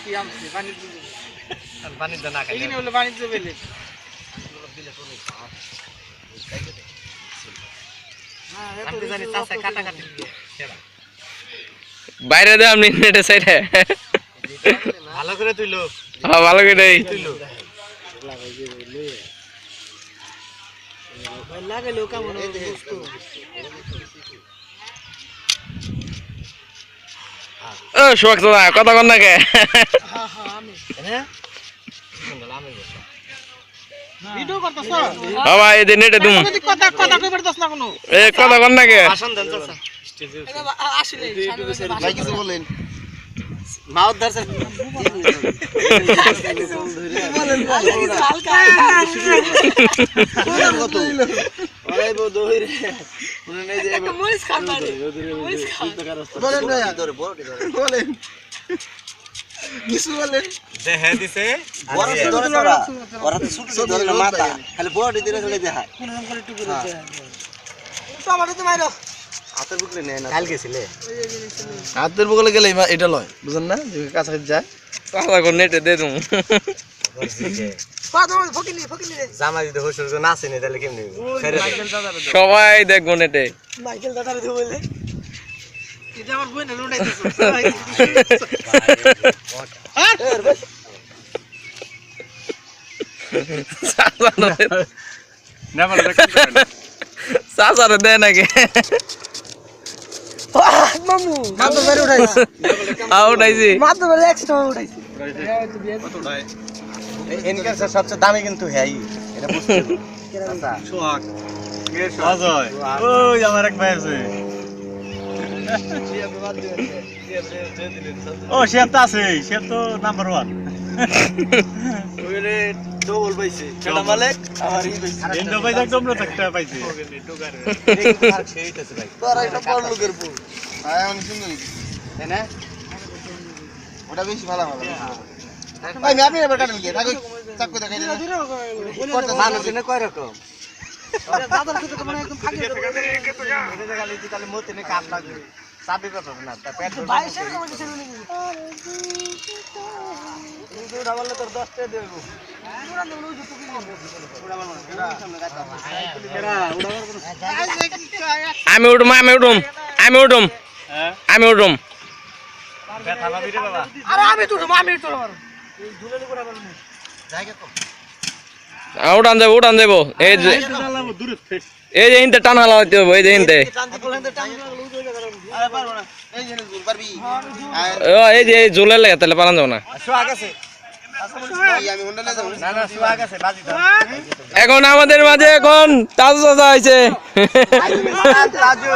কি আমছে বাণিজ্য বাণিজ্য না খাই এখানে হলো বাণিজ্য বেলে আমি জানি চাষে কাটাকাটি বাইরে দে আপনি নেটে সাইডে ভালো করে তুইলো হ্যাঁ ভালো করে তুইলো লাগাইলেও কেমন বস্তু ও শোক তো কথা কন না কে আমি হ্যাঁ ভিডিও করতেছ বাবা এই যে নেটে দুম কথা কথা কই পারতাছ না কোনো এ কথা কন না কে আসন দেন চাচা স্টেজে আসলে ভাই কিছু বলেন মাউথ ধরছেন বলেন হালকা কত আরে বো দইরে উনি নেই যে মরিচ খান মরিচ খান বলেন না ধরে বড়টি ধরে বলেন কিছু বলেন দেহে দিছে বড় ধরে তোরা ওরা তো ছোট ছোট ধরে মাথা খালি বড়টি দিলে খালি দেখা কোন রকম করে টুকরো আছে তো আমারে তো মাইরো হাতের বুকলে নেয় না কাল গেছিলে হাতের বগলে গেলে এটা লয় বুঝেন না যে কাছাকাছি যায় কথা কন নেটে দে দুম কত ফকিনি রে জামা দিতে হসুর তো নাচে নি তাহলে কেমনে সবাই দেখবো নেটে মাইকেল দাদারে তো বলে এটা আমার বই না লুটাইতেছ সাসারে দে নাকি মামু মাত্র বের উঠাইছি উঠাইছি মাত্র বের এক্সট্রা উঠাইছি এনকার সবচেয়ে দামি কিন্তু হ্যাঁ এটা বুঝতে সোহাগ অজয় ওই আমার এক ভাই আছে ও শেফ তো আছে শেফ তো নাম্বার 1 ওরে ডবল পাইছে ছোট মালিক আর ই পাইছে এন্ড পাইছে একদম না একটা পাইছে টোকার আর সেইটাছে ভাই তোরা এটা পড় লোকের পু আয় অনেক সুন্দর তাই না ওটা বেশি ভালো ভালো ভাই আমি আপনি এবার কাটেন কি থাকো চাকু দেখাই দেন কত মানুষ এনে কয় রকম দাদার সাথে তো মানে একদম ফাঁকি এটা খালি তাহলে মতে নে কাট লাগবে চাবি কত না তা পেট 22 এর কম দিছে নি দুটো বললে তোর 10 টাকা দেব পুরা দেব ওই জুতো কিনে আমি উঠুম আমি উঠুম ব্যথা পাবি রে বাবা আরে আমি তো এই ঝুলানি করে বলবো জায়গা তো উঠান যাবো এই যে দূরে ফেস এই যে ইনতে টানা লাগাইতে হবে এই যে ইনতে আরে পারবো না এই যে জুল পারবি এই যে ঝুলে লাগে তাহলে পালান যাবো না সোয়া গেছে আমি হোন্ডা যাব না না সোয়া গেছে বাজি তো এখন আমাদের মাঝে এখন তাজু চাচা আইছে রাজু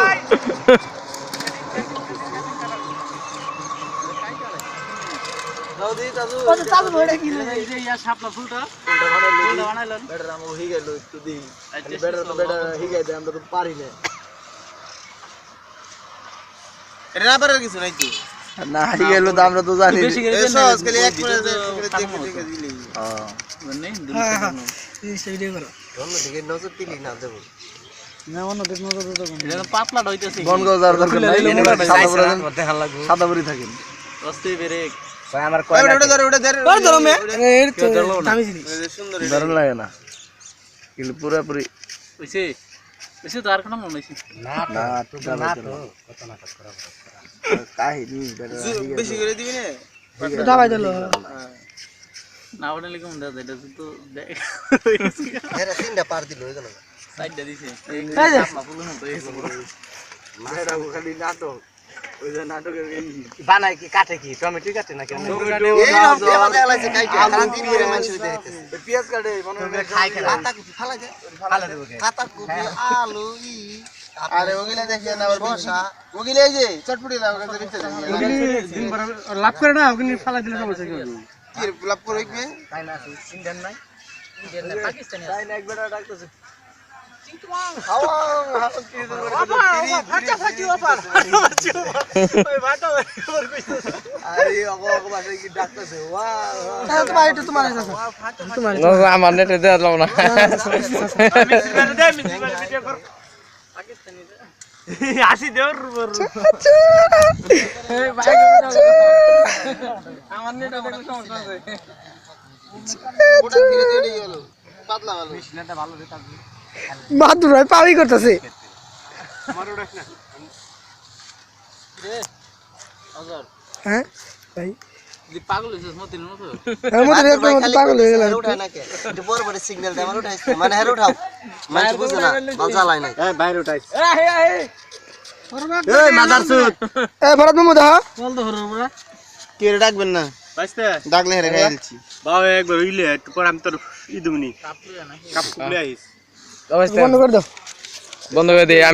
দাউদি দাদু কত চালু হয়ে কি এই যে ইয়া শাপলা ফুলটা বানাইলেন বেটার আমো হই গেল একটু দি বেটার তো বেটার হই গেছে আমরা তো পারি না এটা না পারার কিছু নাই তো না হারিয়ে গেল তো আমরা তো জানি এই সহজ খালি এক মিনিট দেখে দিলি এই সাইডে করো অন্য দিকে নজর দিলি না দেব না অন্য দেখ নজর দাও এটা পাতলা হইতাছে বনগাঁও যাওয়ার দরকার নাই দেখা লাগবে সাদাপুরি থাকেন অস্তে বেরে ভাই আমার কয় ওটা ধরে ধরো মে এর তো দামি জিনিস সুন্দর দারুণ লাগে না কিন্তু পুরোপুরি এসে তো আর কোনো মনে হইছে না তো না তো কত না করা কাহিনী বেশি করে দিবি না দাবাই দিল না ওটালে কেমন দাদা এটা তো এরা তিনটা পার দিল হয়ে গেল সাইডটা দিছে এই যে মেয়েরা খালি নাটক ওই যে নাটকের বানাই কি কাটে কি টমেটো কাটে না কেন এই রকম আমাদের আলাইছে কাটে সারা দিন ধরে মানুষ দেখতেছে পেঁয়াজ কাটে মনে হয় খাই খেলা কাটা কুচি ফালা যায় ফালা দেব কাটা কুচি আলু ই আরে ওগুলা দেখিয়ে না বসা ওগুলা এই যে চটপটি না ওগুলা দেখতে দিন পর লাভ করে না ওখানে ফালা দিলে সমস্যা কি হবে কি লাভ করে হইবে তাই না ইন্ডিয়ান নাই ইন্ডিয়ান না পাকিস্তানি তাই না একবার ডাকতেছে খাওয়া কি ফাটা ফাটি অফার ওই ফাটা ওর কইছে আরে ওগো বাসে কি ডাকতেছে ওয়া তোমার এটা তোমার আছে তোমার আমার নেটে দেওয়া যাবো না দে ভিডিও কর পাকিস্তানি আসি দেওর আমার নেট দেখলে সমস্যা আছে ওটা ধীরে ধীরে গেল পাতলা ভালো মিশনাটা ভালো রে তাকবি বাহাদুর ভাই পাওয়াই করতেছে আমার ওটা না রে আজার হ্যাঁ ভাই দি পাগল হইছিস মতির মতো এর মধ্যে একদম পাগল হয়ে গেল উঠা না কে একটু বড় বড় সিগন্যাল দে আমার উঠাইছে মানে হের উঠাও মানে বুঝছ না বাজা লাই নাই এই বাইরে উঠাইছে এই মাদারসুত এ ভরত মামু দা বল তো হরর বড়া কে ডাকবেন না বাইস্তে ডাকলে হেরে খাইলছি বাবা একবার হইলে একটু পর আমি তোর ইদুমনি কাপড় না কাপ খুলে আইস বন্ধ করে দাও বন্ধ করে দিই আমি